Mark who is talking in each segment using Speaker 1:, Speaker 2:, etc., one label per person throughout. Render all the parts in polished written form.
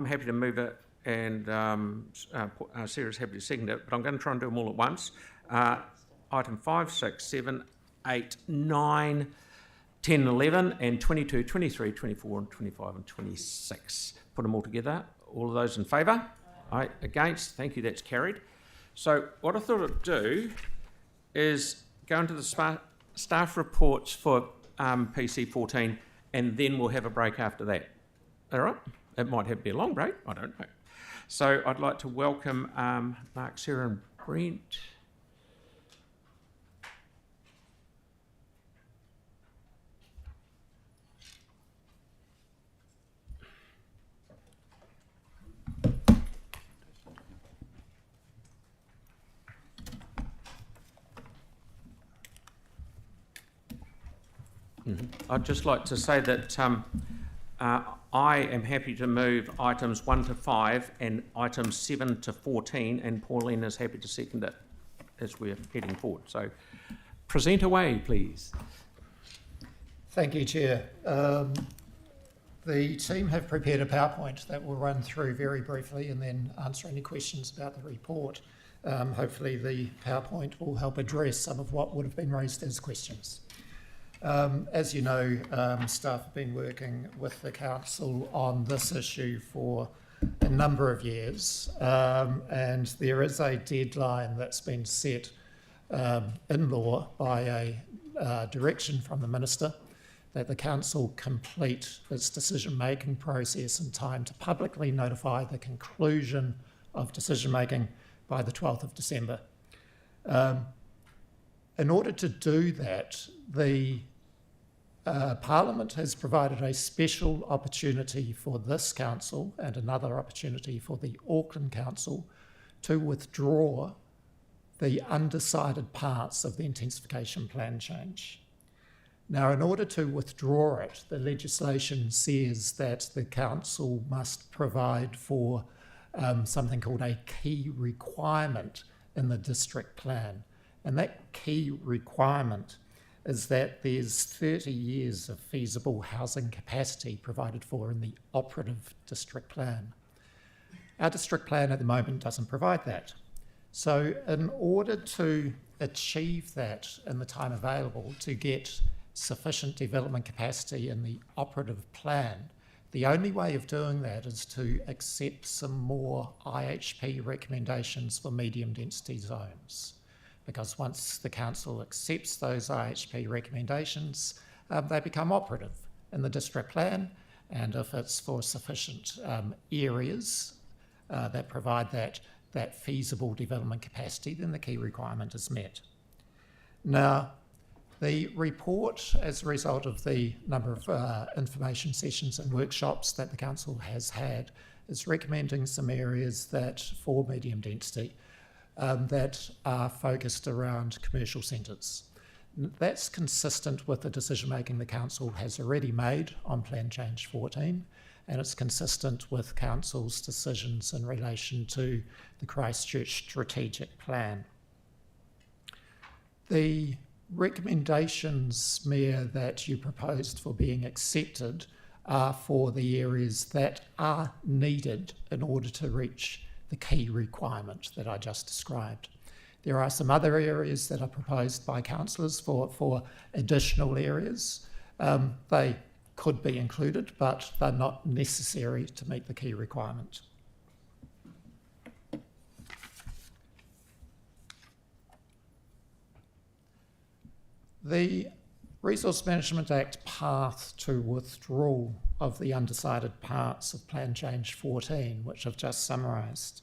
Speaker 1: I'm happy to move it, and Sarah's happy to second it, but I'm going to try and do them all at once. Item 5, 6, 7, 8, 9, 10, 11, and 22, 23, 24, and 25, and 26. Put them all together. All of those in favour? Aye. Against? Thank you, that's carried. So what I thought I'd do is go into the staff reports for PC 14, and then we'll have a break after that. All right? It might have to be a long break, I don't know. So I'd like to welcome Mark, Sarah and Brent. I'd just like to say that I am happy to move items 1 to 5 and items 7 to 14, and Pauline is happy to second it as we're heading forward. So present away, please.
Speaker 2: Thank you, Chair. The team have prepared a PowerPoint that we'll run through very briefly and then answer any questions about the report. Hopefully the PowerPoint will help address some of what would have been raised as questions. As you know, staff have been working with the council on this issue for a number of years, and there is a deadline that's been set in law by a direction from the Minister that the council complete its decision-making process in time to publicly notify the conclusion of decision-making by the 12th of December. In order to do that, the Parliament has provided a special opportunity for this council and another opportunity for the Auckland Council to withdraw the undecided parts of the intensification plan change. Now, in order to withdraw it, the legislation says that the council must provide for something called a key requirement in the district plan. And that key requirement is that there's 30 years of feasible housing capacity provided for in the operative district plan. Our district plan at the moment doesn't provide that. So in order to achieve that in the time available, to get sufficient development capacity in the operative plan, the only way of doing that is to accept some more IHP recommendations for medium density zones. Because once the council accepts those IHP recommendations, they become operative in the district plan, and if it's for sufficient areas that provide that feasible development capacity, then the key requirement is met. Now, the report, as a result of the number of information sessions and workshops that the council has had, is recommending some areas that, for medium density, that are focused around commercial centres. That's consistent with the decision-making the council has already made on Plan Change 14, and it's consistent with council's decisions in relation to the Christchurch strategic plan. The recommendations, Mayor, that you proposed for being accepted are for the areas that are needed in order to reach the key requirement that I just described. There are some other areas that are proposed by councillors for additional areas. They could be included, but they're not necessary to meet the key requirement. The Resource Management Act path to withdrawal of the undecided parts of Plan Change 14, which I've just summarised.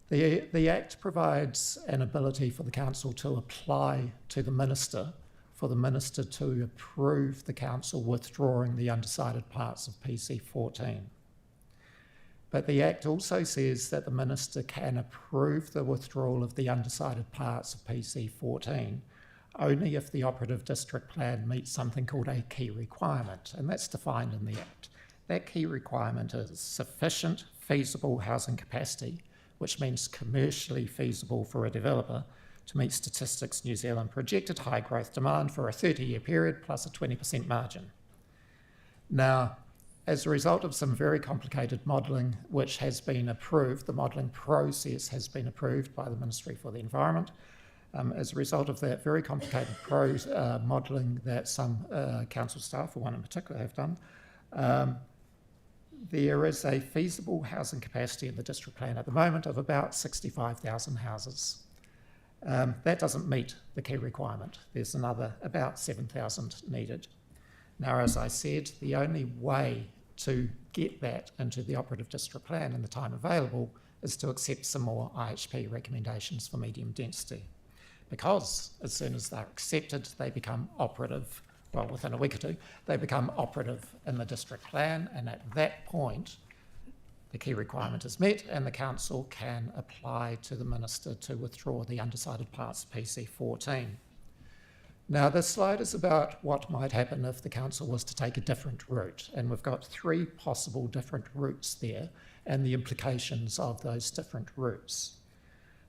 Speaker 2: The Act provides an ability for the Council to apply to the Minister for the Minister to approve the Council withdrawing the undecided parts of PC 14. But the Act also says that the Minister can approve the withdrawal of the undecided parts of PC 14 only if the operative district plan meets something called a key requirement, and that's defined in the Act. That key requirement is sufficient feasible housing capacity, which means commercially feasible for a developer to meet Statistics New Zealand projected high growth demand for a 30-year period plus a 20% margin. Now, as a result of some very complicated modelling which has been approved, the modelling process has been approved by the Ministry for the Environment. As a result of that very complicated modelling that some council staff, or one in particular, have done, there is a feasible housing capacity in the district plan at the moment of about 65,000 houses. That doesn't meet the key requirement. There's another about 7,000 needed. Now, as I said, the only way to get that into the operative district plan in the time available is to accept some more IHP recommendations for medium density, because as soon as they're accepted, they become operative. Well, within a week or two, they become operative in the district plan, and at that point, the key requirement is met and the council can apply to the minister to withdraw the undecided parts of PC 14. Now, this slide is about what might happen if the council was to take a different route, and we've got 3 possible different routes there and the implications of those different routes.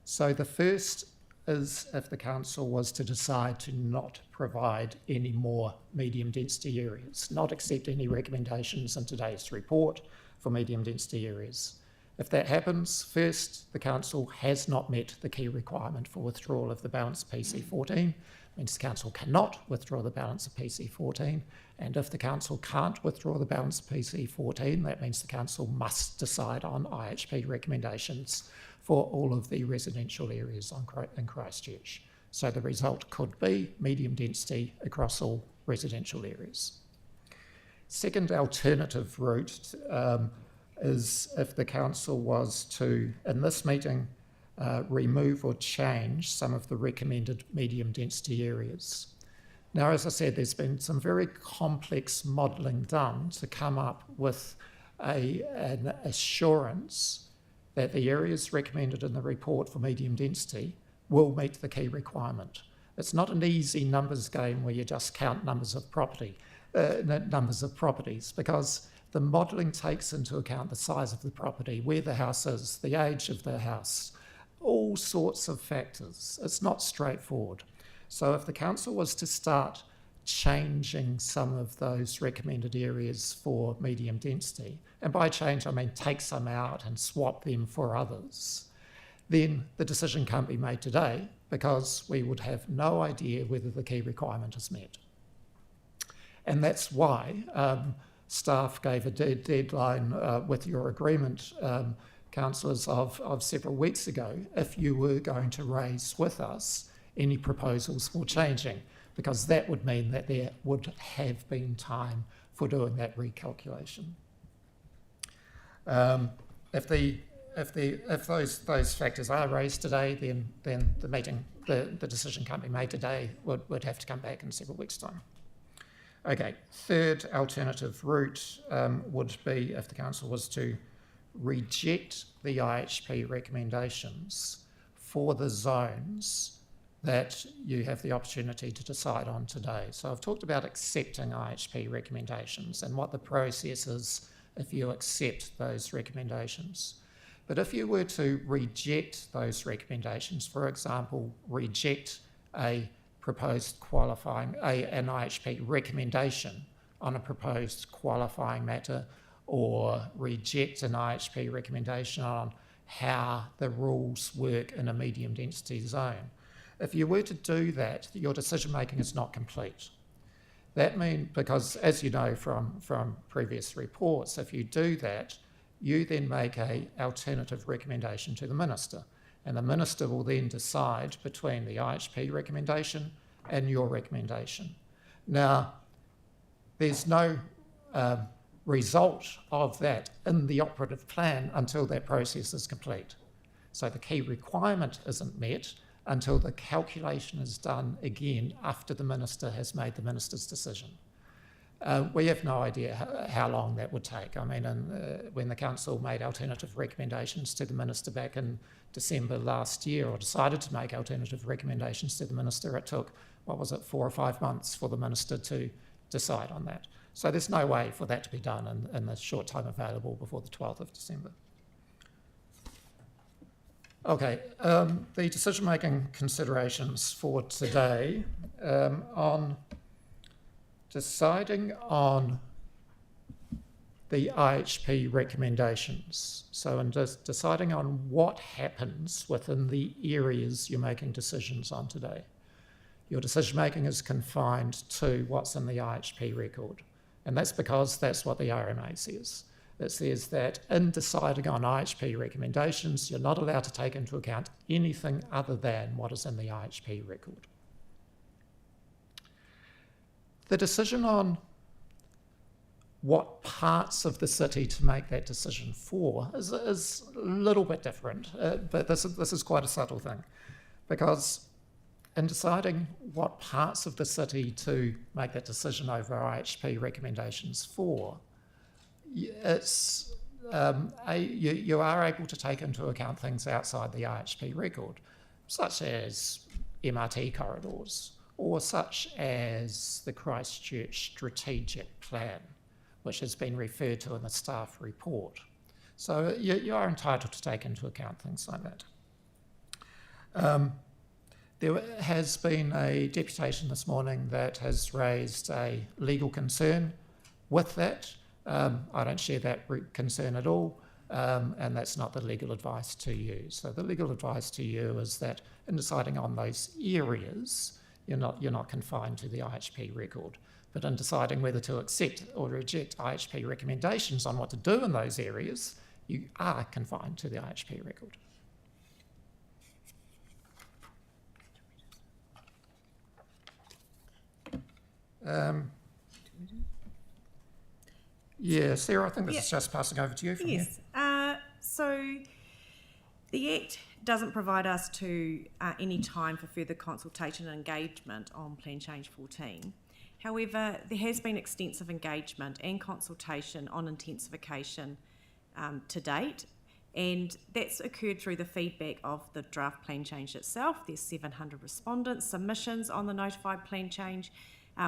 Speaker 2: So the first is if the council was to decide to not provide any more medium density areas, not accept any recommendations in today's report for medium density areas. If that happens, first, the council has not met the key requirement for withdrawal of the balance of PC 14, means the council cannot withdraw the balance of PC 14, and if the council can't withdraw the balance of PC 14, that means the council must decide on IHP recommendations for all of the residential areas in Christchurch. So the result could be medium density across all residential areas. Second alternative route is if the council was to, in this meeting, remove or change some of the recommended medium density areas. Now, as I said, there's been some very complex modelling done to come up with an assurance that the areas recommended in the report for medium density will meet the key requirement. It's not an easy numbers game where you just count numbers of properties, because the modelling takes into account the size of the property, where the house is, the age of the house, all sorts of factors. It's not straightforward. So if the council was to start changing some of those recommended areas for medium density, and by change I mean take some out and swap them for others, then the decision can't be made today because we would have no idea whether the key requirement is met. And that's why staff gave a deadline with your agreement, councillors, of several weeks ago, if you were going to raise with us any proposals for changing, because that would mean that there would have been time for doing that recalculation. If those factors are raised today, then the decision can't be made today. Would have to come back in several weeks' time. Okay, third alternative route would be if the council was to reject the IHP recommendations for the zones that you have the opportunity to decide on today. So I've talked about accepting IHP recommendations and what the process is if you accept those recommendations. But if you were to reject those recommendations, for example, reject a proposed qualifying, an IHP recommendation on a proposed qualifying matter, or reject an IHP recommendation on how the rules work in a medium density zone. If you were to do that, your decision making is not complete. That means, because as you know from previous reports, if you do that, you then make an alternative recommendation to the minister, and the minister will then decide between the IHP recommendation and your recommendation. Now, there's no result of that in the operative plan until that process is complete. So the key requirement isn't met until the calculation is done again after the minister has made the minister's decision. We have no idea how long that would take. I mean, when the council made alternative recommendations to the minister back in December last year, or decided to make alternative recommendations to the minister, it took, 4 or 5 months for the minister to decide on that. So there's no way for that to be done in the short time available before the 12th of December. Okay, the decision-making considerations for today on deciding on the IHP recommendations. So in deciding on what happens within the areas you're making decisions on today, your decision making is confined to what's in the IHP record. And that's because that's what the RMA says. It says that in deciding on IHP recommendations, you're not allowed to take into account anything other than what is in the IHP record. The decision on what parts of the city to make that decision for is a little bit different, but this is quite a subtle thing, because in deciding what parts of the city to make that decision over IHP recommendations for, it's you are able to take into account things outside the IHP record, such as MRT corridors, or such as the Christchurch strategic plan, which has been referred to in the staff report. So you are entitled to take into account things like that. There has been a deputation this morning that has raised a legal concern with that. I don't share that concern at all, and that's not the legal advice to you. So the legal advice to you is that in deciding on those areas, you're not confined to the IHP record. But in deciding whether to accept or reject IHP recommendations on what to do in those areas, you are confined to the IHP record. Yeah, Sarah, I think this is just passing over to you from here.
Speaker 3: Yes. So the Act doesn't provide us to any time for further consultation and engagement on Plan Change 14. However, there has been extensive engagement and consultation on intensification to date, and that's occurred through the feedback of the draft plan change itself. There's 700 respondents, submissions on the notified plan change,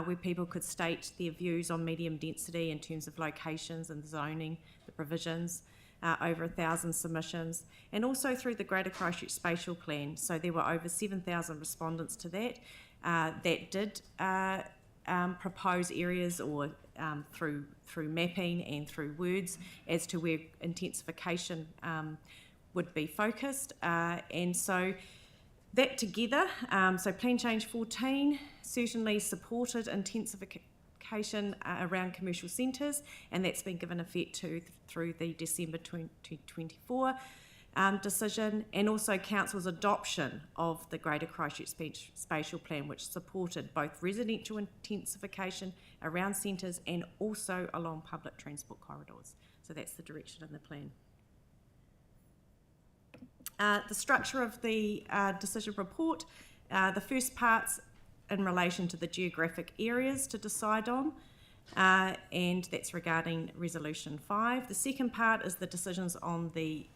Speaker 3: where people could state their views on medium density in terms of locations and zoning, the provisions, over 1,000 submissions, and also through the Greater Christchurch Spatial Plan. So there were over 7,000 respondents to that that did propose areas or through mapping and through words as to where intensification would be focused. And so that together, so Plan Change 14 certainly supported intensification around commercial centres, and that's been given effect to through the December 2024 decision, and also Council's adoption of the Greater Christchurch Spatial Plan, which supported both residential intensification around centres and also along public transport corridors. So that's the direction in the plan. The structure of the decision report, the first part's in relation to the geographic areas to decide on, and that's regarding Resolution 5. The second part is the decisions on the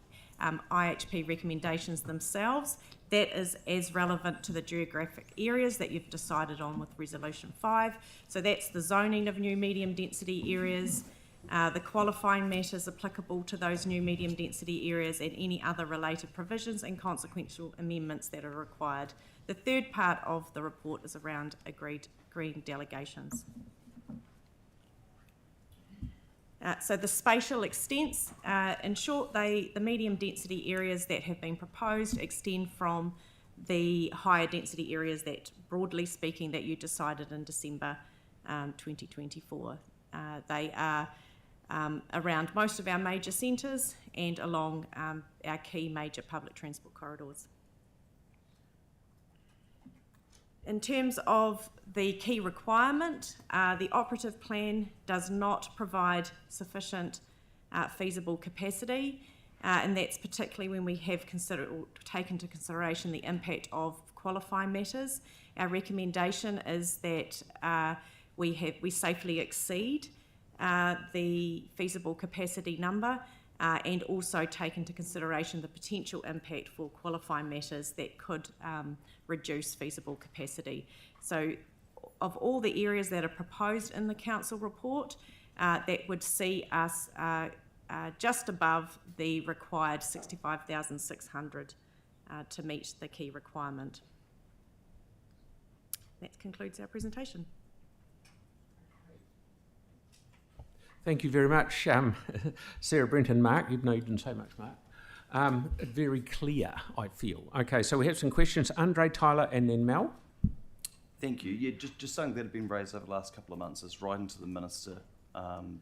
Speaker 3: IHP recommendations themselves. That is as relevant to the geographic areas that you've decided on with Resolution 5. So that's the zoning of new medium density areas, the qualifying matters applicable to those new medium density areas, and any other related provisions and consequential amendments that are required. The third part of the report is around agreed green delegations. So the spatial extents, in short, the medium density areas that have been proposed extend from the higher density areas that, broadly speaking, that you decided in December 2024. They are around most of our major centres and along our key major public transport corridors. In terms of the key requirement, the operative plan does not provide sufficient feasible capacity, and that's particularly when we have taken into consideration the impact of qualifying matters. Our recommendation is that we safely exceed the feasible capacity number, and also take into consideration the potential impact for qualifying matters that could reduce feasible capacity. So of all the areas that are proposed in the council report, that would see us just above the required 65,600 to meet the key requirement. That concludes our presentation.
Speaker 1: Thank you very much, Sarah, Brent and Mark. You didn't say much, Mark. Very clear, I feel. Okay, so we have some questions. Andre, Tyler and then Mel.
Speaker 4: Thank you. Yeah, just something that had been raised over the last couple of months is writing to the Minister,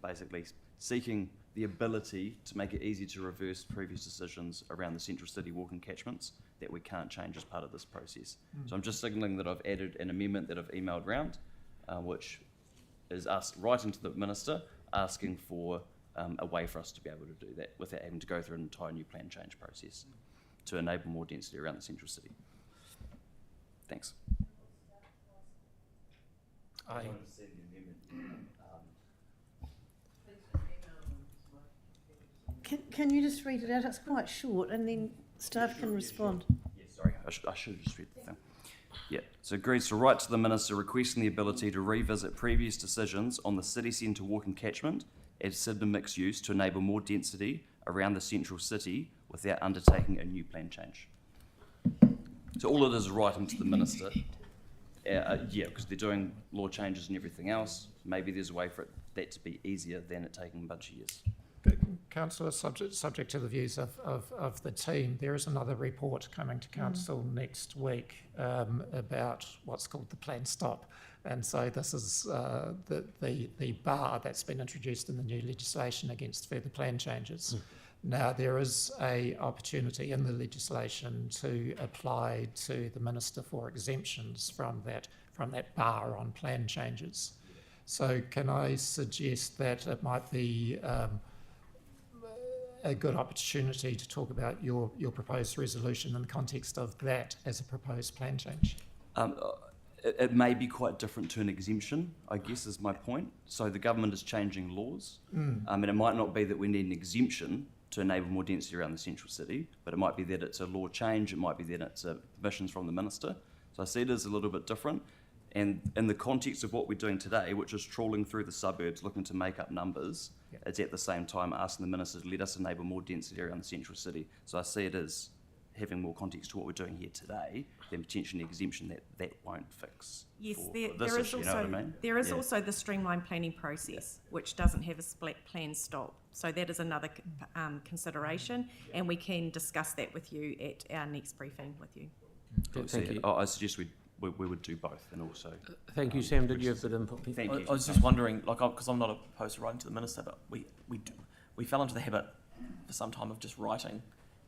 Speaker 4: basically seeking the ability to make it easy to reverse previous decisions around the Central City walking catchments that we can't change as part of this process. So I'm just signalling that I've added an amendment that I've emailed round, which is us writing to the Minister asking for a way for us to be able to do that without having to go through an entire new plan change process to enable more density around the Central City. Thanks.
Speaker 5: Can you just read it out? It's quite short, and then staff can respond.
Speaker 4: Yeah, sorry, I should have just read the thing. Yeah, so agrees to write to the Minister requesting the ability to revisit previous decisions on the city centre walking catchment as Sydney mixed use to enable more density around the central city without undertaking a new plan change. So all it is writing to the Minister, yeah, because they're doing law changes and everything else, maybe there's a way for that to be easier than it taking a bunch of years.
Speaker 2: Councillor, subject to the views of the team, there is another report coming to Council next week about what's called the plan stop. And so this is the bar that's been introduced in the new legislation against further plan changes. Now, there is an opportunity in the legislation to apply to the Minister for exemptions from that bar on plan changes. So can I suggest that it might be a good opportunity to talk about your proposed resolution in the context of that as a proposed plan change?
Speaker 4: It may be quite different to an exemption, I guess is my point. So the government is changing laws, and it might not be that we need an exemption to enable more density around the central city, but it might be that it's a law change, it might be that it's permissions from the Minister. So I see it as a little bit different. And in the context of what we're doing today, which is trawling through the suburbs looking to make up numbers, it's at the same time asking the Minister to let us enable more density around the central city. So I see it as having more context to what we're doing here today than potentially an exemption that won't fix.
Speaker 3: Yes,
Speaker 4: for
Speaker 3: there
Speaker 4: this
Speaker 3: is
Speaker 4: issue, you know what I mean?
Speaker 3: there is also the streamlined planning process, which doesn't have a split plan stop. So that is another consideration, and we can discuss that with you at our next briefing with you.
Speaker 1: Thank you.
Speaker 4: I suggest we would do both, and also.
Speaker 1: Thank you, Sam. Did you have a bit of input?
Speaker 4: Thank you.
Speaker 6: I was just wondering, because I'm not opposed to writing to the Minister, but we fell into the habit for some time of just writing,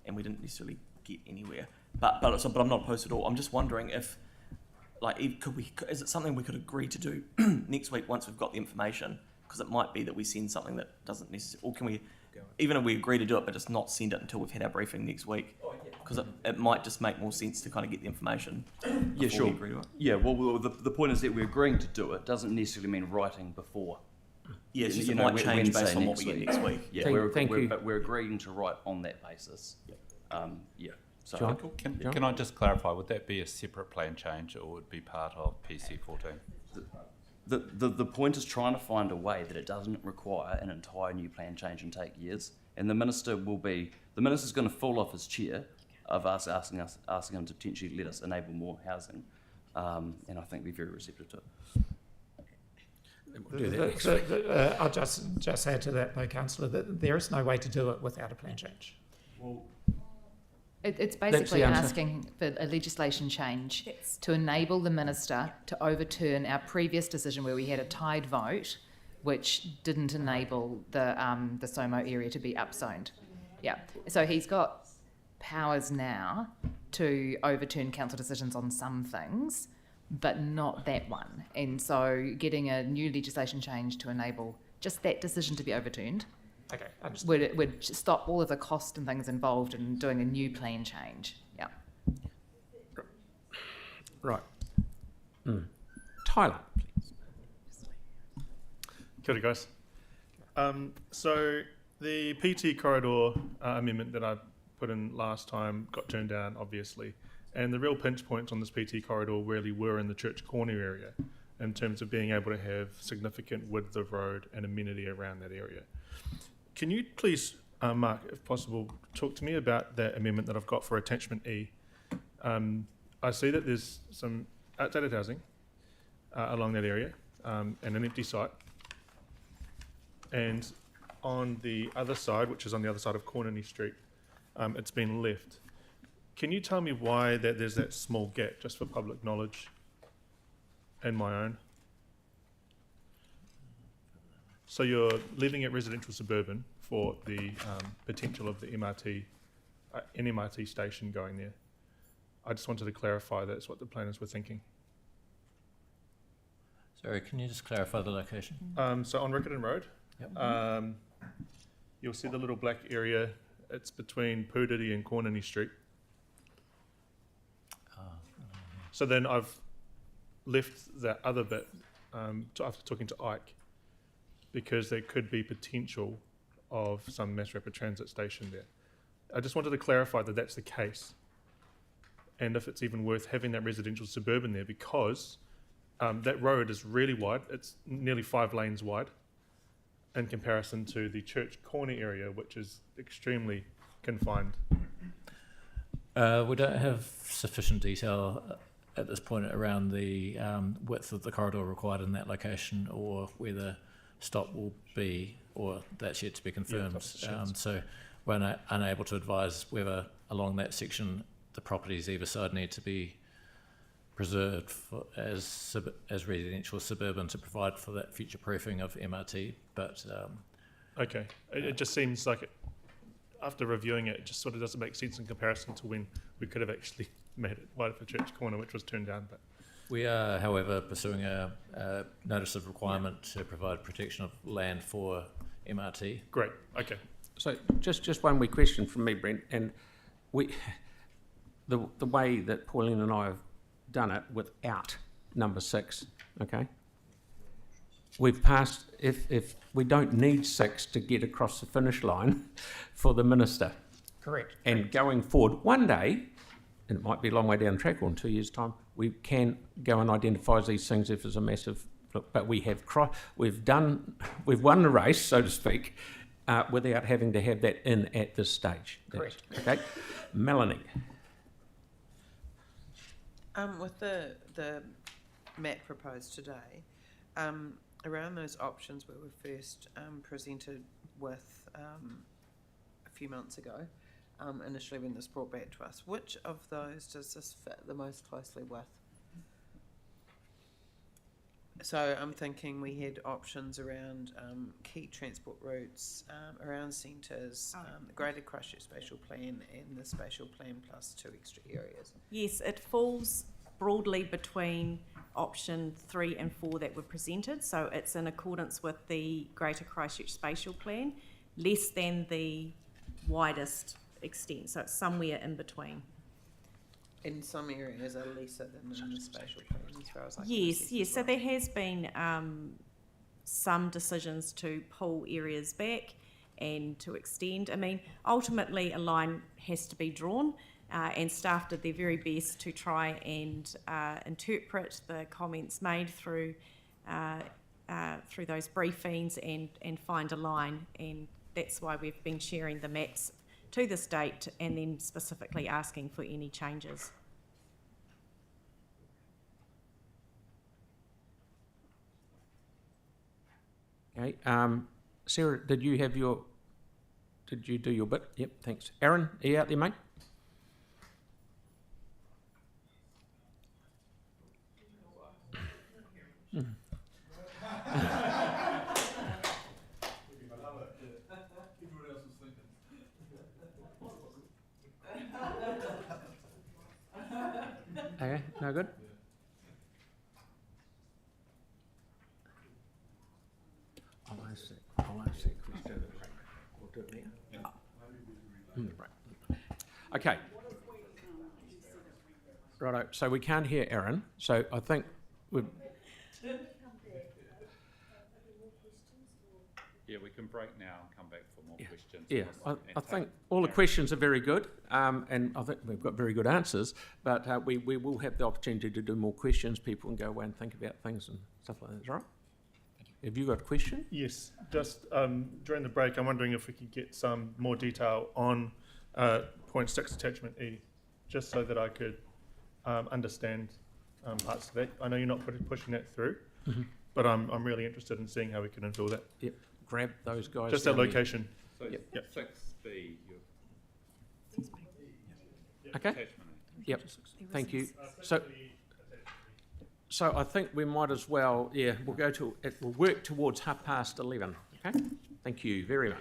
Speaker 6: and we didn't necessarily get anywhere. But I'm not opposed at all. I'm just wondering if, is it something we could agree to do next week once we've got the information? Because it might be that we send something that doesn't necessarily, or can we, even if we agree to do it, but just not send it until we've had our briefing next week? Because it might just make more sense to kind of get the information.
Speaker 4: Yeah, sure.
Speaker 6: We agree to it.
Speaker 4: Yeah, well, the point is that we're agreeing to do it doesn't necessarily mean writing before.
Speaker 6: Yeah, it's just
Speaker 4: You
Speaker 6: it
Speaker 4: know,
Speaker 6: might change
Speaker 4: Wednesday
Speaker 6: based on what
Speaker 4: next
Speaker 6: we get
Speaker 4: week.
Speaker 6: next week.
Speaker 4: Yeah, but we're agreeing to write on that basis. Yeah. So
Speaker 1: John?
Speaker 7: Can I just clarify, would that be a separate plan change or would it be part of PC14?
Speaker 4: the point is trying to find a way that it doesn't require an entire new plan change and take years. And the Minister's going to fall off his chair of us asking him to potentially let us enable more housing, and I think we're very receptive to it.
Speaker 2: I'll just add to that, though, Councillor, that there is no way to do it without a plan change.
Speaker 4: Well,
Speaker 8: It's
Speaker 1: That's
Speaker 8: basically
Speaker 1: the answer.
Speaker 8: asking for a legislation change
Speaker 3: Yes.
Speaker 8: to enable the Minister to overturn our previous decision where we had a tied vote, which didn't enable the SOMO area to be upzoned. Yeah, so he's got powers now to overturn council decisions on some things, but not that one. And so getting a new legislation change to enable just that decision to be overturned
Speaker 2: Okay, understood.
Speaker 8: would stop all of the cost and things involved in doing a new plan change. Yeah.
Speaker 1: Right. Tyler, please.
Speaker 9: Kia ora, guys. So the PT corridor amendment that I put in last time got turned down, obviously, and the real pinch points on this PT corridor really were in the Church Corner area in terms of being able to have significant width of road and amenity around that area. Can you please, Mark, if possible, talk to me about that amendment that I've got for attachment E? I see that there's some outdated housing along that area and an empty site. and on the other side, which is on the other side of Cornany Street, it's been left. Can you tell me why there's that small gap, just for public knowledge and my own? So you're leaving it residential suburban for the potential of the MRT, an MRT station going there. I just wanted to clarify that's what the planners were thinking.
Speaker 10: Sorry, can you just clarify the location?
Speaker 9: So on Riccarton Road,
Speaker 10: Yep.
Speaker 9: you'll see the little black area. It's between Pūriri and Cornany Street. So then I've left that other bit after talking to Ike, because there could be potential of some mass rapid transit station there. I just wanted to clarify that that's the case, and if it's even worth having that residential suburban there, because that road is really wide. It's nearly 5 lanes wide in comparison to the Church Corner area, which is extremely confined.
Speaker 10: We don't have sufficient detail at this point around the width of the corridor required in that location, or where the stop will be, or that's yet to be confirmed. So we're unable to advise whether along that section the properties either side need to be preserved as residential suburban to provide for that future proofing of MRT. But
Speaker 9: Okay, it just seems like after reviewing it, it just sort of doesn't make sense in comparison to when we could have actually made it wider for Church Corner, which was turned down. But
Speaker 10: we are, however, pursuing a notice of requirement to provide protection of land for MRT.
Speaker 9: great, okay.
Speaker 1: So just one wee question from me, Brent, and the way that Pauline and I have done it without number 6, okay? We've passed, if we don't need 6 to get across the finish line for the minister.
Speaker 2: Correct.
Speaker 1: And going forward, one day, and it might be a long way down the track, or in 2 years' time, we can go and identify these things if there's a massive, but we have we've won the race, so to speak, without having to have that in at this stage.
Speaker 2: Correct.
Speaker 1: Okay, Melanie.
Speaker 11: With the map proposed today, around those options we were first presented with a few months ago, initially when this brought back to us, which of those does this fit the most closely with? So I'm thinking we had options around key transport routes, around centres, the Greater Christchurch Spatial Plan and the Spatial Plan plus 2 extra areas.
Speaker 3: Yes, it falls broadly between option 3 and 4 that were presented, so it's in accordance with the Greater Christchurch Spatial Plan, less than the widest extent, so it's somewhere in between.
Speaker 11: And some areas are lesser than in the spatial plan, as far as I can
Speaker 3: Yes,
Speaker 11: assess
Speaker 3: yes.
Speaker 11: as
Speaker 3: So
Speaker 11: well.
Speaker 3: there has been some decisions to pull areas back and to extend. I mean, ultimately a line has to be drawn, and staff did their very best to try and interpret the comments made through those briefings and find a line, and that's why we've been sharing the maps to this date and then specifically asking for any changes.
Speaker 1: Okay, Sarah, did you do your bit? Yep, thanks. Aaron, are you out there, mate? Okay, no good? I'll ask that question. We'll do it now. Right. Okay. Righto, so we can't hear Aaron, so I think we've...
Speaker 7: Yeah, we can break now and come back for more questions.
Speaker 1: Yeah, I think all the questions are very good, and I think we've got very good answers, but we will have the opportunity to do more questions. People can go away and think about things and stuff like that, is that right? Have you got a question?
Speaker 9: Yes, just during the break, I'm wondering if we could get some more detail on point 6 attachment E, just so that I could understand parts of that. I know you're not pushing that through, but I'm really interested in seeing how we can infill that.
Speaker 1: Yep, grab those guys.
Speaker 9: Just that
Speaker 1: down there.
Speaker 9: location.
Speaker 7: So
Speaker 1: Yep.
Speaker 9: Yep.
Speaker 7: 6B,
Speaker 1: Okay. Yep. Thank you. So I think we might as well, we'll work towards 11:30. Okay. Thank you very much.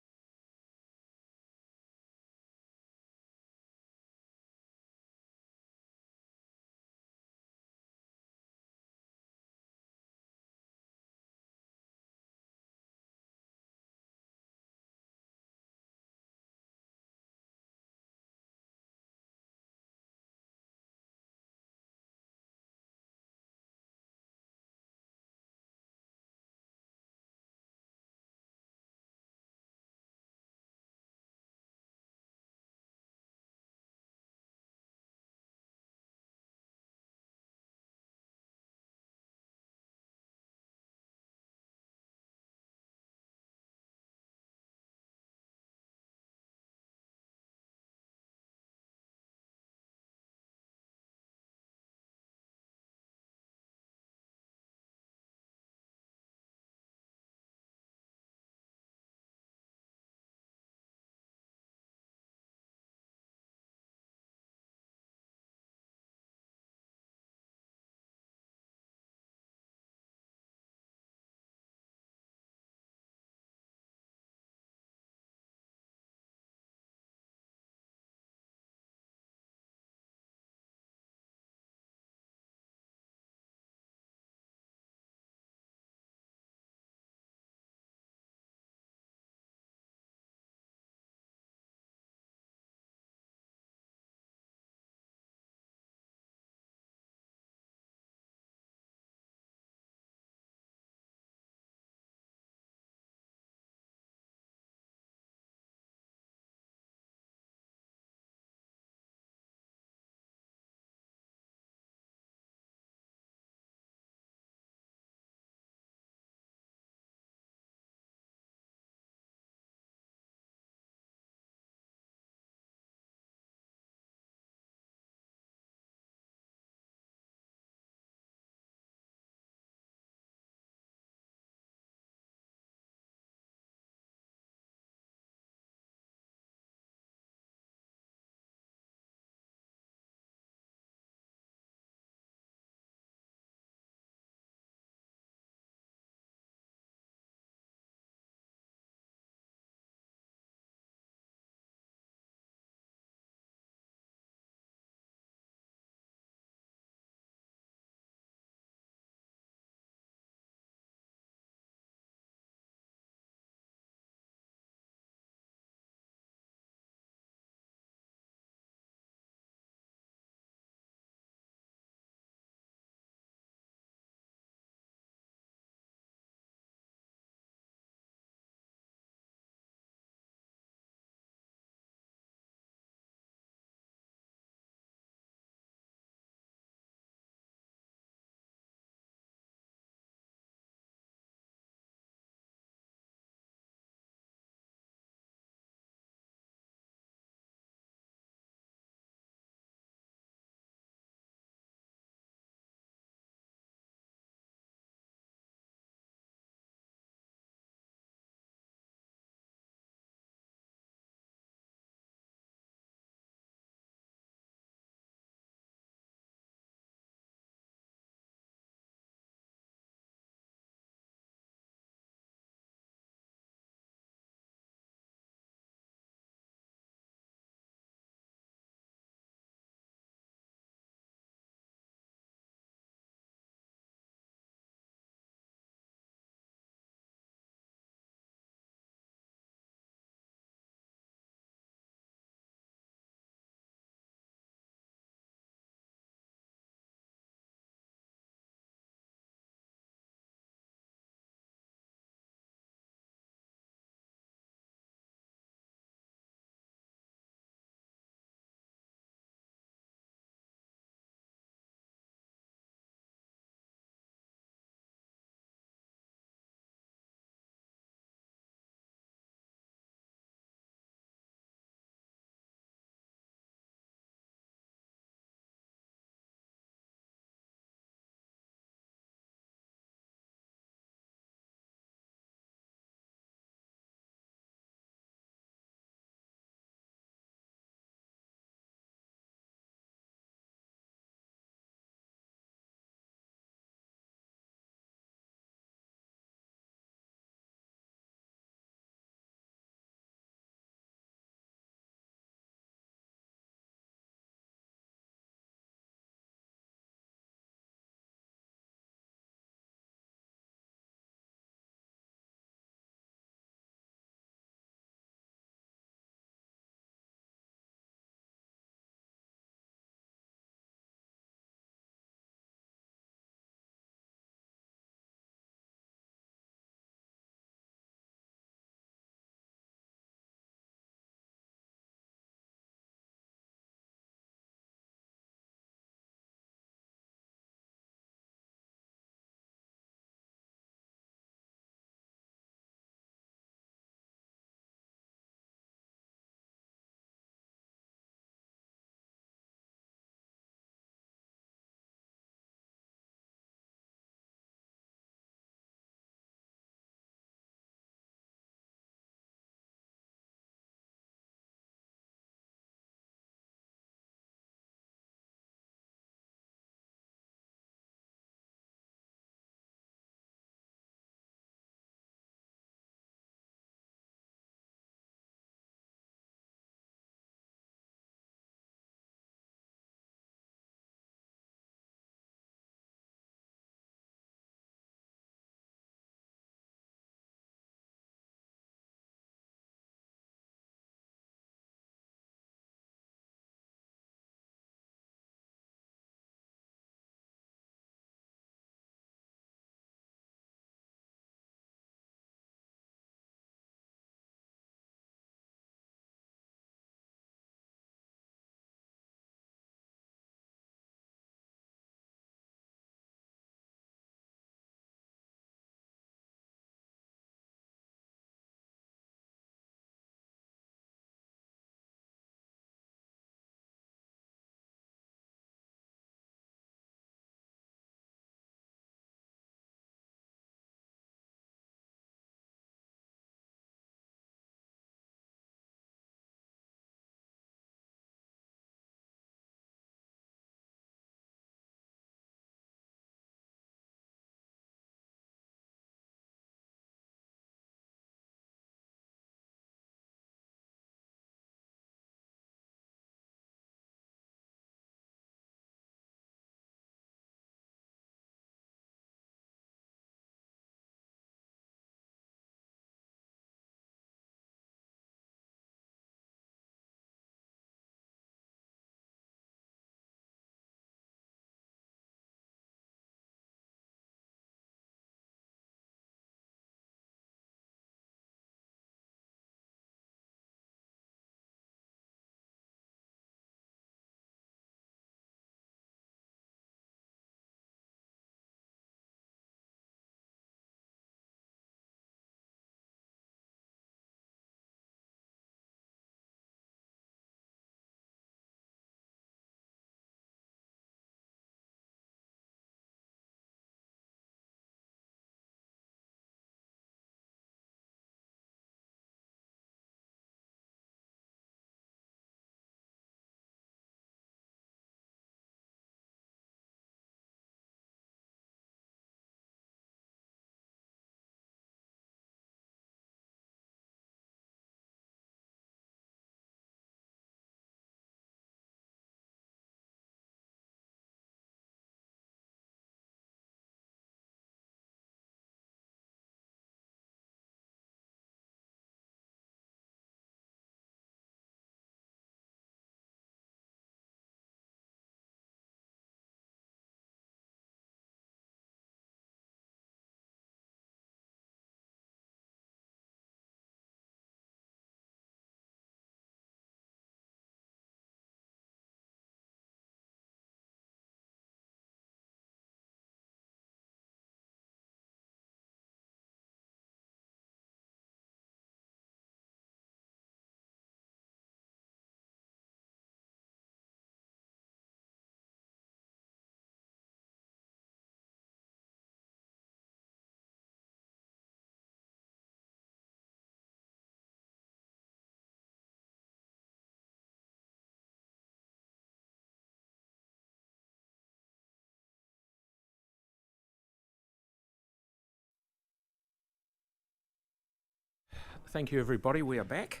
Speaker 1: thank you, everybody. We are back.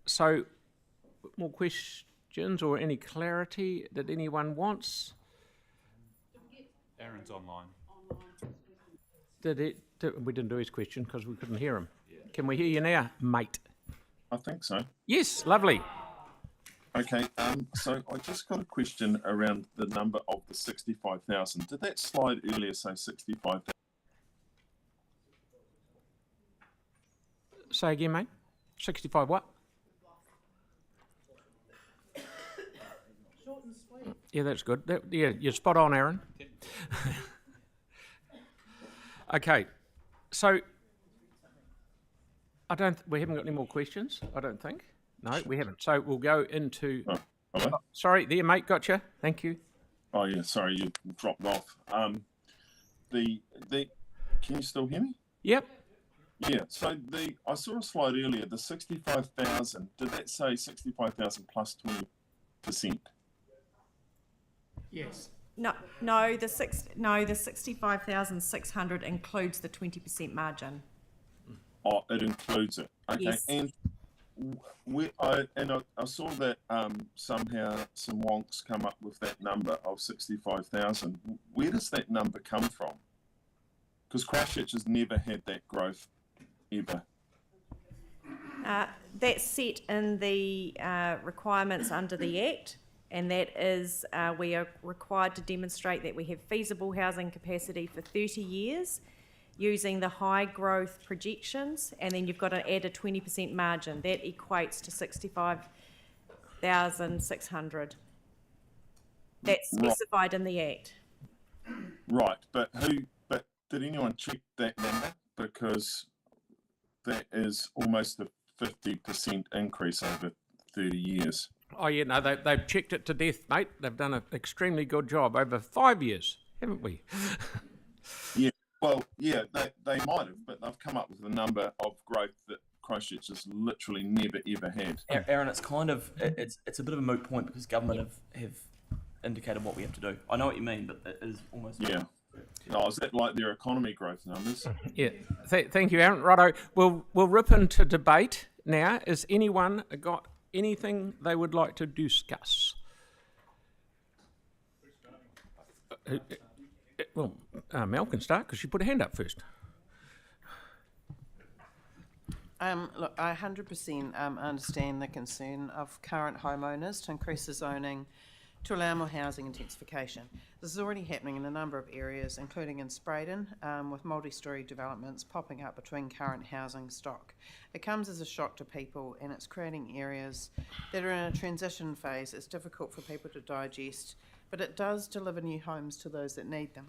Speaker 1: So, more questions or any clarity that anyone wants?
Speaker 7: Aaron's online.
Speaker 1: We didn't do his question because we couldn't hear him. Can we hear you now, mate?
Speaker 12: I think so.
Speaker 1: Yes, lovely.
Speaker 12: Okay, so I just got a question around the number of the 65,000. Did that slide earlier say 65,000?
Speaker 1: Say again, mate. 65 what?
Speaker 5: Short and sweet.
Speaker 1: Yeah, that's good. Yeah, you're spot on, Aaron. Okay, so we haven't got any more questions, I don't think. No, we haven't. So we'll go into...
Speaker 12: Oh, hello?
Speaker 1: Sorry, there, mate, gotcha. Thank you.
Speaker 12: Oh, yeah, sorry, you dropped off. Can you still hear me?
Speaker 1: Yep.
Speaker 12: Yeah, so I saw a slide earlier, the 65,000, did that say 65,000 plus 20%?
Speaker 2: Yes.
Speaker 3: No, the 65,600 includes the 20% margin.
Speaker 12: Oh, it includes it. Okay,
Speaker 3: Yes.
Speaker 12: and I saw that somehow some wonks come up with that number of 65,000. Where does that number come from? Because Christchurch has never had that growth ever.
Speaker 3: That's set in the requirements under the Act, and that is we are required to demonstrate that we have feasible housing capacity for 30 years using the high growth projections, and then you've got to add a 20% margin. That equates to 65,600. That's specified in the Act.
Speaker 12: Right, but did anyone check that number? Because that is almost a 50% increase over 30 years.
Speaker 1: Oh, yeah, no, they've checked it to death, mate. They've done an extremely good job over 5 years, haven't we?
Speaker 12: Yeah, well, yeah, they might have, but they've come up with a number of growth that Christchurch has literally never, ever had.
Speaker 6: Aaron, it's kind of, it's a bit of a moot point because government have indicated what we have to do. I know what you mean, but it is almost...
Speaker 12: Yeah. Oh, is that like their economy growth numbers?
Speaker 1: Yeah, thank you, Aaron. Righto, we'll rip into debate now. Has anyone got anything they would like to discuss? Well, Mel can start because she put her hand up first.
Speaker 11: Look, I 100% understand the concern of current homeowners to increase the zoning to allow more housing intensification. This is already happening in a number of areas, including in Spraydon, with multi-storey developments popping up between current housing stock. It comes as a shock to people, and it's creating areas that are in a transition phase. It's difficult for people to digest, but it does deliver new homes to those that need them.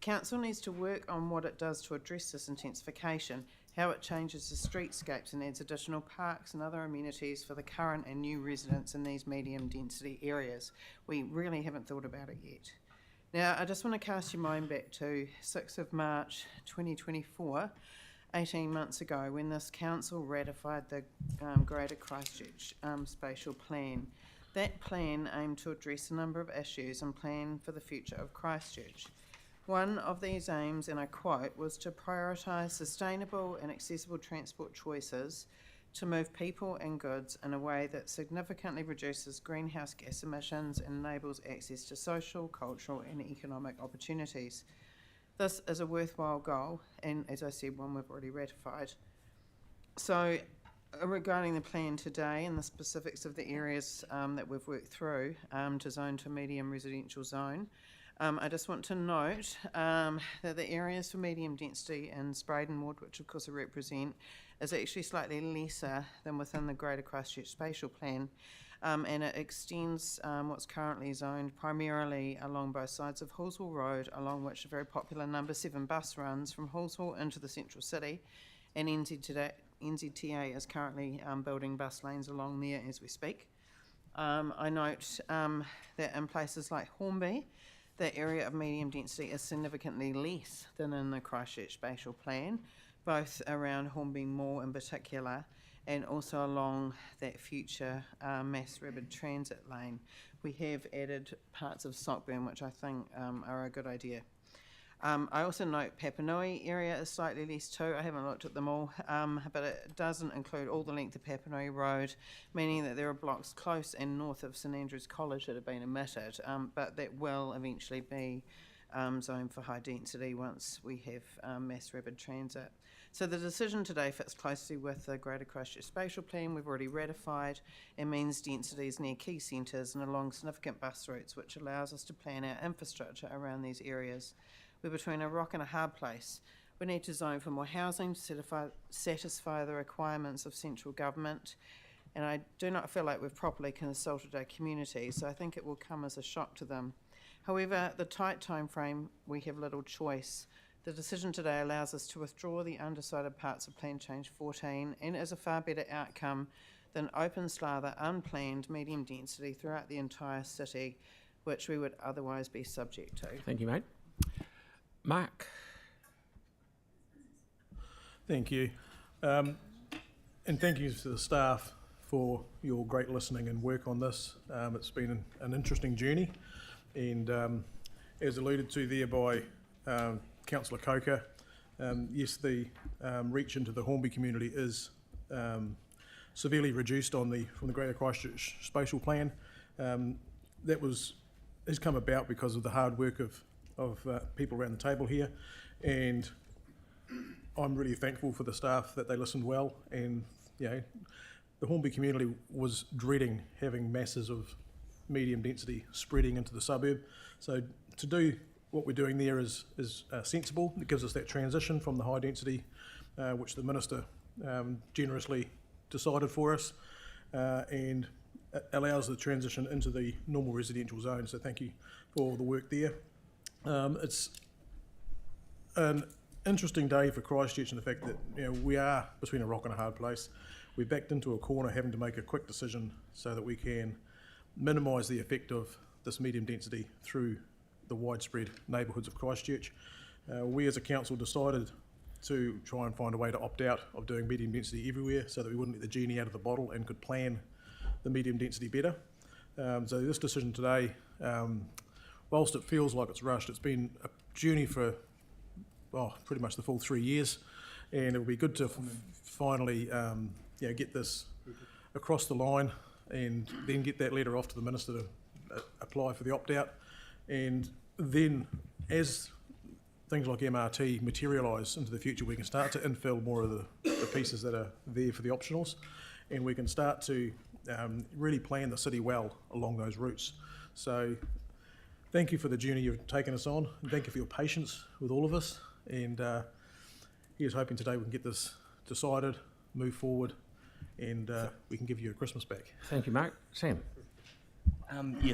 Speaker 11: Council needs to work on what it does to address this intensification, how it changes the streetscapes and adds additional parks and other amenities for the current and new residents in these medium density areas. We really haven't thought about it yet. Now, I just want to cast your mind back to 6th of March 2024, 18 months ago, when this council ratified the Greater Christchurch Spatial Plan. That plan aimed to address a number of issues and plan for the future of Christchurch. One of these aims, and I quote, was to prioritise sustainable and accessible transport choices to move people and goods in a way that significantly reduces greenhouse gas emissions and enables access to social, cultural and economic opportunities. This is a worthwhile goal, and as I said, one we've already ratified. So, regarding the plan today and the specifics of the areas that we've worked through to zone to medium residential zone, I just want to note that the areas for medium density in Spraydon Ward, which of course I represent, is actually slightly lesser than within the Greater Christchurch Spatial Plan, and it extends what's currently zoned primarily along both sides of Hallswell Road, along which a very popular number 7 bus runs from Hallswell into the central city, and NZTA is currently building bus lanes along there as we speak. I note that in places like Hornby, the area of medium density is significantly less than in the Christchurch Spatial Plan, both around Hornby Mall in particular, and also along that future mass rapid transit lane. We have added parts of Stockburn, which I think are a good idea. I also note Papanui area is slightly less too. I haven't looked at them all, but it doesn't include all the length of Papanui Road, meaning that there are blocks close and north of St Andrews College that have been omitted, but that will eventually be zoned for high density once we have mass rapid transit. So the decision today fits closely with the Greater Christchurch Spatial Plan we've already ratified and means densities near key centres and along significant bus routes, which allows us to plan our infrastructure around these areas. We're between a rock and a hard place. We need to zone for more housing to satisfy the requirements of central government, and I do not feel like we've properly consulted our community, so I think it will come as a shock to them. However, the tight time frame, we have little choice. The decision today allows us to withdraw the undecided parts of Plan Change 14 and is a far better outcome than open slather, unplanned medium density throughout the entire city, which we would otherwise be subject to.
Speaker 1: Thank you, mate. Mark.
Speaker 9: Thank you. And thank you to the staff for your great listening and work on this. It's been an interesting journey, and as alluded to there by Councillor Coker, yes, the reach into the Hornby community is severely reduced from the Greater Christchurch Spatial Plan. That has come about because of the hard work of people around the table here, and I'm really thankful for the staff that they listened well. And the Hornby community was dreading having masses of medium density spreading into the suburb. So to do what we're doing there is sensible. It gives us that transition from the high density, which the Minister generously decided for us, and allows the transition into the normal residential zone. So thank you for all the work there. It's an interesting day for Christchurch in the fact that we are between a rock and a hard place. We're backed into a corner having to make a quick decision so that we can minimise the effect of this medium density through the widespread neighbourhoods of Christchurch. We as a council decided to try and find a way to opt out of doing medium density everywhere so that we wouldn't let the genie out of the bottle and could plan the medium density better. So this decision today, whilst it feels like it's rushed, it's been a journey for pretty much the full 3 years, and it will be good to finally get this across the line and then get that letter off to the Minister to apply for the opt-out. And then as things like MRT materialise into the future, we can start to infill more of the pieces that are there for the optionals, and we can start to really plan the city well along those routes. So thank you for the journey you've taken us on, and thank you for your patience with all of us. And here's hoping today we can get this decided, move forward, and we can give you a Christmas back.
Speaker 1: Thank you, Mark. Sam.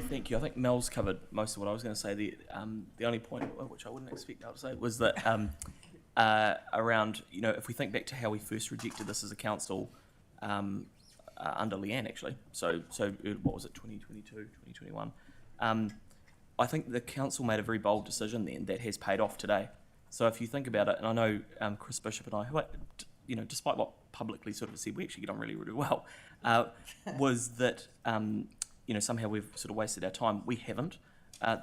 Speaker 6: Thank you. I think Mel's covered most of what I was going to say. The only point, which I wouldn't expect Mel to say, was that around, if we think back to how we first rejected this as a council under Leanne, actually. So what was it, 2022, 2021? I think the council made a very bold decision then that has paid off today. So if you think about it, and I know Chris Bishop and I, who, despite what publicly sort of said, we actually get on really, really well, was that, somehow we've sort of wasted our time. We haven't.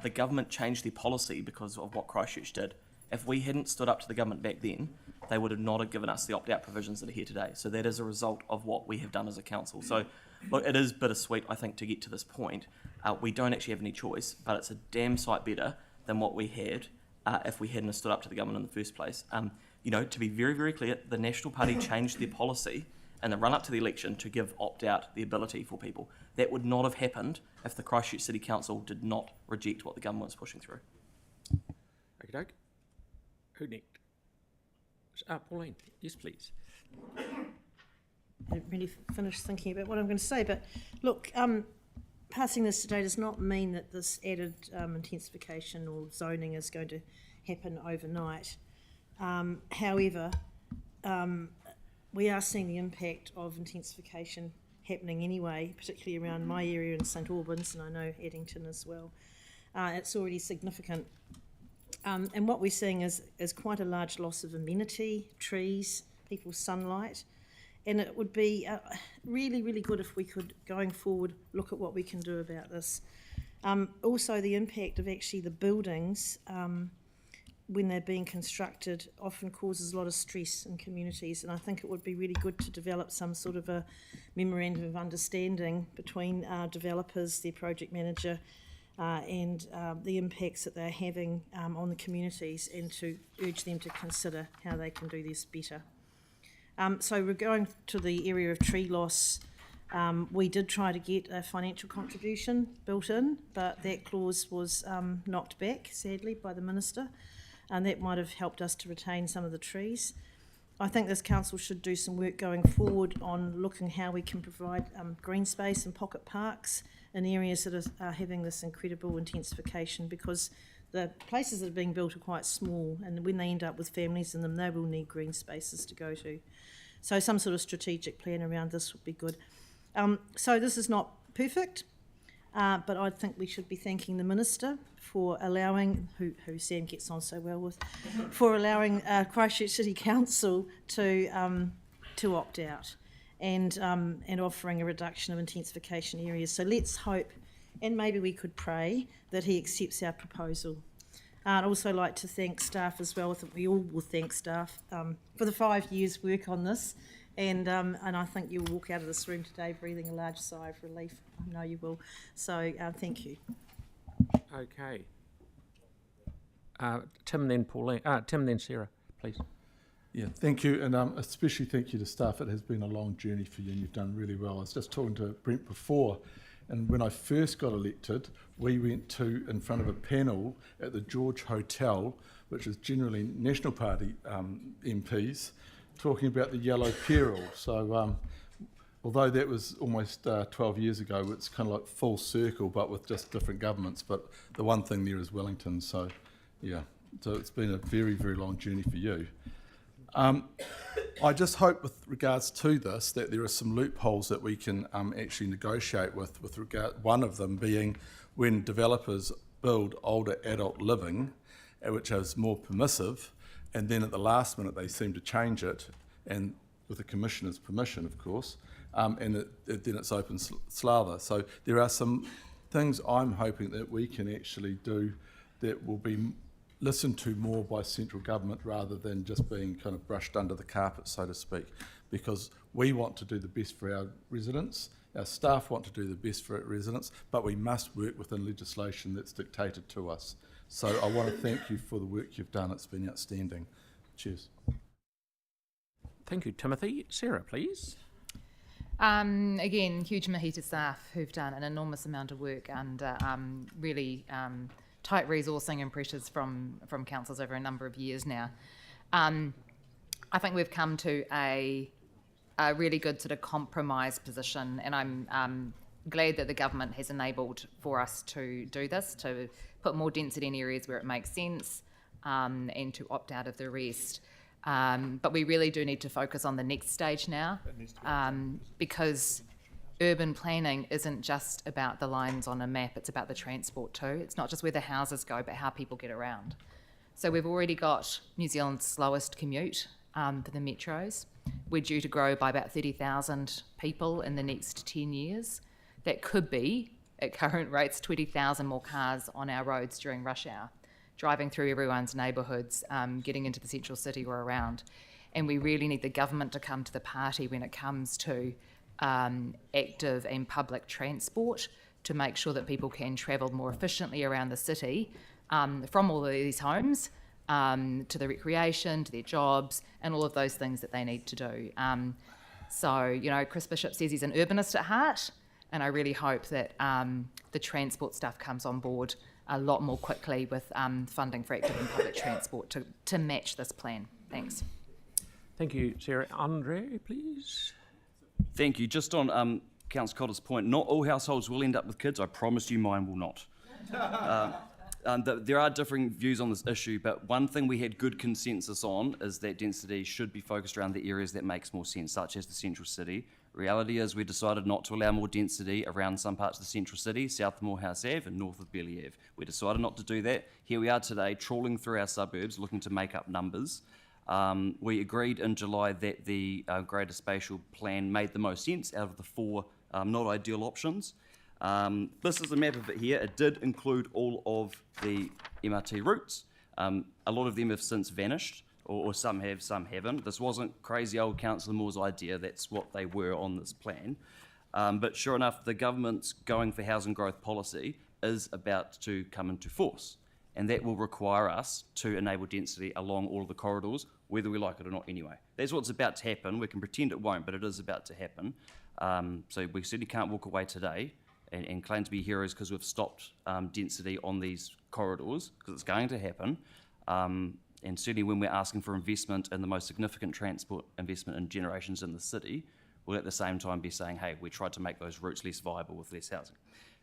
Speaker 6: The government changed their policy because of what Christchurch did. If we hadn't stood up to the government back then, they would have not have given us the opt-out provisions that are here today. So that is a result of what we have done as a council. So look, it is bittersweet, I think, to get to this point. We don't actually have any choice, but it's a damn sight better than what we had if we hadn't stood up to the government in the first place. To be very, very clear, the National Party changed their policy in the run-up to the election to give opt-out the ability for people. That would not have happened if the Christchurch City Council did not reject what the government was pushing through.
Speaker 1: Okey doke. Who next? Pauline, yes, please.
Speaker 5: I haven't really finished thinking about what I'm going to say, but look, passing this today does not mean that this added intensification or zoning is going to happen overnight. However, we are seeing the impact of intensification happening anyway, particularly around my area in St Albans, and I know Addington as well. It's already significant. And what we're seeing is quite a large loss of amenity, trees, people's sunlight, and it would be really, really good if we could, going forward, look at what we can do about this. Also, the impact of actually the buildings when they're being constructed, often causes a lot of stress in communities, and I think it would be really good to develop some sort of a memorandum of understanding between developers, their project manager, and the impacts that they're having on the communities, and to urge them to consider how they can do this better. So we're going to the area of tree loss. We did try to get a financial contribution built in, but that clause was knocked back, sadly, by the Minister, and that might have helped us to retain some of the trees. I think this council should do some work going forward on looking how we can provide green space and pocket parks in areas that are having this incredible intensification, because the places that are being built are quite small, and when they end up with families in them, they will need green spaces to go to. So some sort of strategic plan around this would be good. So this is not perfect, but I think we should be thanking the Minister for allowing, who Sam gets on so well with, for allowing Christchurch City Council to opt out and offering a reduction of intensification areas. So let's hope, and maybe we could pray, that he accepts our proposal. I'd also like to thank staff as well. I think we all will thank staff for the 5 years' work on this. And I think you'll walk out of this room today breathing a large sigh of relief. I know you will. So thank you.
Speaker 1: Okay. Tim, then Pauline. Tim, then Sarah, please.
Speaker 13: Yeah, thank you, and especially thank you to staff. It has been a long journey for you, and you've done really well. I was just talking to Brent before, and when I first got elected, we went in front of a panel at the George Hotel, which is generally National Party MPs, talking about the yellow peril. So although that was almost 12 years ago, it's kind of like full circle, but with just different governments. But the one thing there is Wellington. So yeah, so it's been a very, very long journey for you. I just hope with regards to this that there are some loopholes that we can actually negotiate with regard, one of them being when developers build older adult living, which is more permissive, and then at the last minute they seem to change it, and with the Commissioner's permission, of course, and then it's open slather. So there are some things I'm hoping that we can actually do that will be listened to more by central government rather than just being kind of brushed under the carpet, so to speak, because we want to do the best for our residents, our staff want to do the best for our residents, but we must work within legislation that's dictated to us. So I want to thank you for the work you've done. It's been outstanding. Cheers.
Speaker 1: Thank you, Timothy. Sarah, please.
Speaker 8: Again, huge mihi to staff who've done an enormous amount of work under really tight resourcing and pressures from councils over a number of years now. I think we've come to a really good sort of compromise position, and I'm glad that the government has enabled for us to do this, to put more density in areas where it makes sense, and to opt out of the rest. But we really do need to focus on the next stage now, because urban planning isn't just about the lines on a map, it's about the transport too. It's not just where the houses go, but how people get around. So we've already got New Zealand's slowest commute for the metros. We're due to grow by about 30,000 people in the next 10 years. That could be, at current rates, 20,000 more cars on our roads during rush hour, driving through everyone's neighbourhoods, getting into the central city or around. And we really need the government to come to the party when it comes to active and public transport to make sure that people can travel more efficiently around the city, from all of these homes to the recreation, to their jobs, and all of those things that they need to do. So, you know, Chris Bishop says he's an urbanist at heart, and I really hope that the transport stuff comes on board a lot more quickly with funding for active and public transport to match this plan. Thanks.
Speaker 1: Thank you, Sarah. Andre, please.
Speaker 4: Thank you. Just on Councillor Cotter's point, not all households will end up with kids. I promise you mine will not. There are differing views on this issue, but one thing we had good consensus on is that density should be focused around the areas that makes more sense, such as the central city. Reality is we decided not to allow more density around some parts of the central city, south of Morehouse Ave and north of Belly Ave. We decided not to do that. Here we are today, trawling through our suburbs, looking to make up numbers. We agreed in July that the greater spatial plan made the most sense out of the four not ideal options. This is a map of it here. It did include all of the MRT routes. A lot of them have since vanished, or some have, some haven't. This wasn't crazy old Councillor Moore's idea, that's what they were on this plan. But sure enough, the government's going for housing growth policy is about to come into force. And that will require us to enable density along all of the corridors, whether we like it or not anyway. That's what's about to happen. We can pretend it won't, but it is about to happen. So we certainly can't walk away today and claim to be heroes because we've stopped density on these corridors, because it's going to happen. And certainly when we're asking for investment in the most significant transport investment in generations in the city, we'll at the same time be saying, hey, we tried to make those routes less viable with less housing.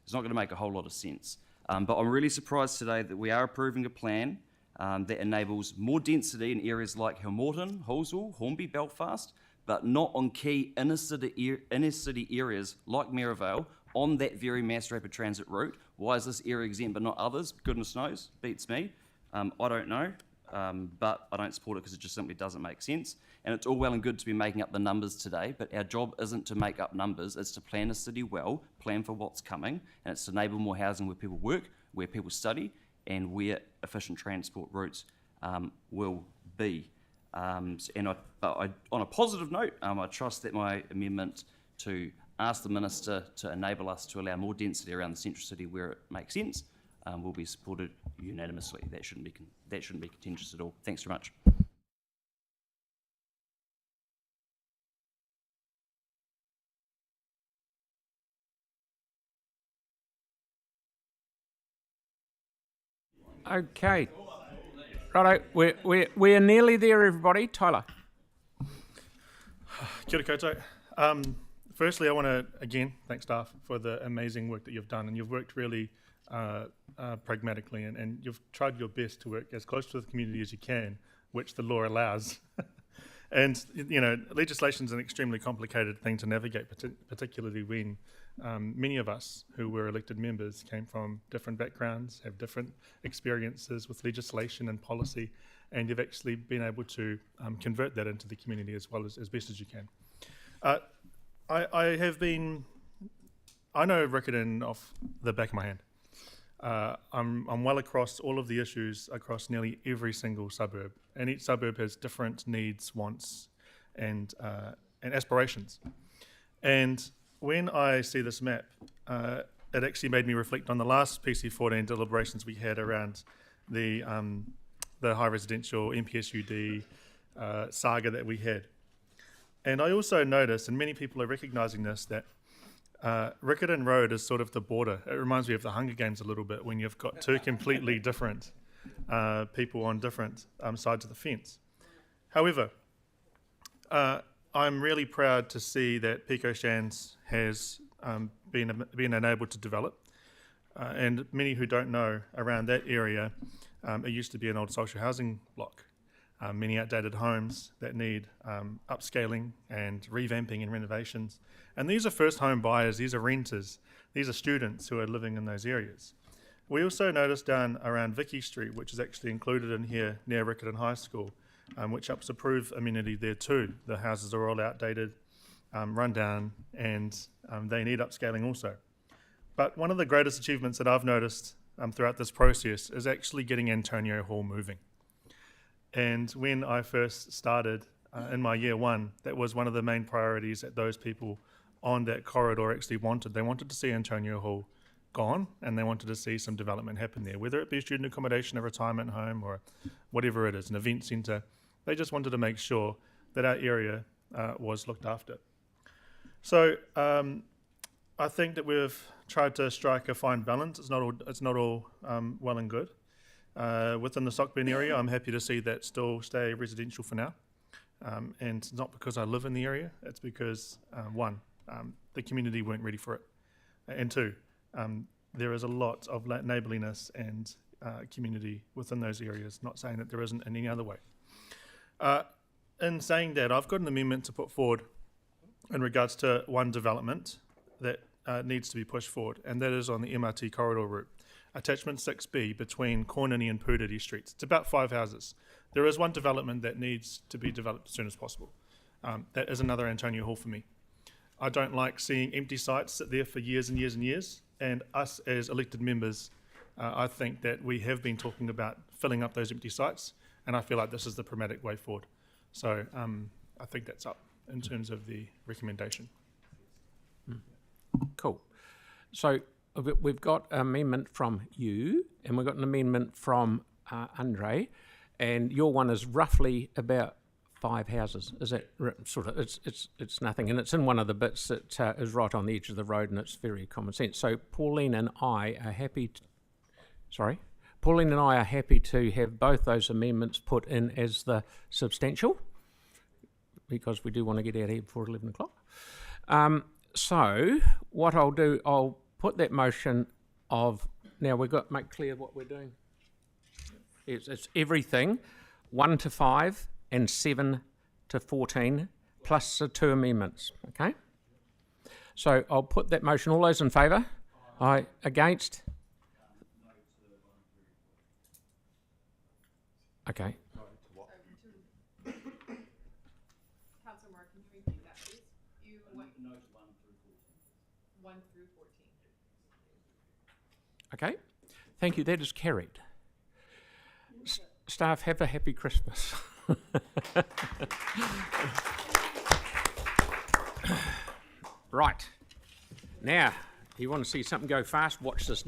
Speaker 4: It's not going to make a whole lot of sense. But I'm really surprised today that we are approving a plan that enables more density in areas like Hillmorton, Halswell, Hornby, Belfast, but not on key inner city areas like Maryvale on that very mass rapid transit route. Why is this area exempt but not others? Goodness knows, beats me. I don't know, but I don't support it because it just simply doesn't make sense. And it's all well and good to be making up the numbers today, but our job isn't to make up numbers, it's to plan a city well, plan for what's coming, and it's to enable more housing where people work, where people study, and where efficient transport routes will be. On a positive note, I trust that my amendment to ask the Minister to enable us to allow more density around the central city where it makes sense will be supported unanimously. That shouldn't be contentious at all. Thanks very much.
Speaker 1: Okay. Righto, we're nearly there, everybody. Tyler.
Speaker 9: Kia ora koutou. Firstly, I want to, again, thank staff for the amazing work that you've done, and you've worked really pragmatically, and you've tried your best to work as close to the community as you can, which the law allows. And, you know, legislation is an extremely complicated thing to navigate, particularly when many of us who were elected members came from different backgrounds, have different experiences with legislation and policy, and you've actually been able to convert that into the community as well as best as you can. I know Riccarton off the back of my hand. I'm well across all of the issues across nearly every single suburb, and each suburb has different needs, wants, and aspirations. And when I see this map, it actually made me reflect on the last PC14 deliberations we had around the high residential MPSUD saga that we had. And I also noticed, and many people are recognising this, that Riccarton Road is sort of the border. It reminds me of the Hunger Games a little bit, when you've got two completely different people on different sides of the fence. However, I'm really proud to see that Pico Shands has been enabled to develop. And many who don't know, around that area, it used to be an old social housing block. Many outdated homes that need upscaling and revamping and renovations. And these are first home buyers, these are renters, these are students who are living in those areas. We also noticed down around Vicky Street, which is actually included in here near Riccarton High School, which helps improve amenity there too. The houses are all outdated, run down, and they need upscaling also. But one of the greatest achievements that I've noticed throughout this process is actually getting Antonio Hall moving. And when I first started in my year one, that was one of the main priorities that those people on that corridor actually wanted. They wanted to see Antonio Hall gone, and they wanted to see some development happen there, whether it be student accommodation, a retirement home, or whatever it is, an event centre. They just wanted to make sure that our area was looked after. So I think that we've tried to strike a fine balance. It's not all well and good. Within the Sockburn area, I'm happy to see that still stay residential for now. And not because I live in the area, it's because, one, the community weren't ready for it. And two, there is a lot of neighbourliness and community within those areas, not saying that there isn't in any other way. In saying that, I've got an amendment to put forward in regards to one development that needs to be pushed forward, and that is on the MRT corridor route. Attachment 6B between Cornini and Pūteri Streets. It's about 5 houses. There is one development that needs to be developed as soon as possible. That is another Antonio Hall for me. I don't like seeing empty sites sit there for years and years and years, and us as elected members I think that we have been talking about filling up those empty sites, and I feel like this is the pragmatic way forward. So I think that's up in terms of the recommendation.
Speaker 1: Cool. So we've got an amendment from you, and we've got an amendment from Andre, and your one is roughly about 5 houses. Is that sort of? It's nothing, and it's in one of the bits that is right on the edge of the road, and it's very common sense. So Pauline and I are happy. Pauline and I are happy to have both those amendments put in as the substantial, because we do want to get out here before 11 o'clock. So what I'll do, I'll put that motion of, now we've got to make clear what we're doing. It's everything, 1 to 5 and 7 to 14, plus the 2 amendments, okay? So I'll put that motion. All those in favour? Aye. Against? Okay.
Speaker 14: Councillor Moore, can you repeat that, please? You want notes 1 through 14.
Speaker 1: Okay. Thank you. That is carried. Staff, have a happy Christmas. Right. Now, you want to see something go fast? Watch this.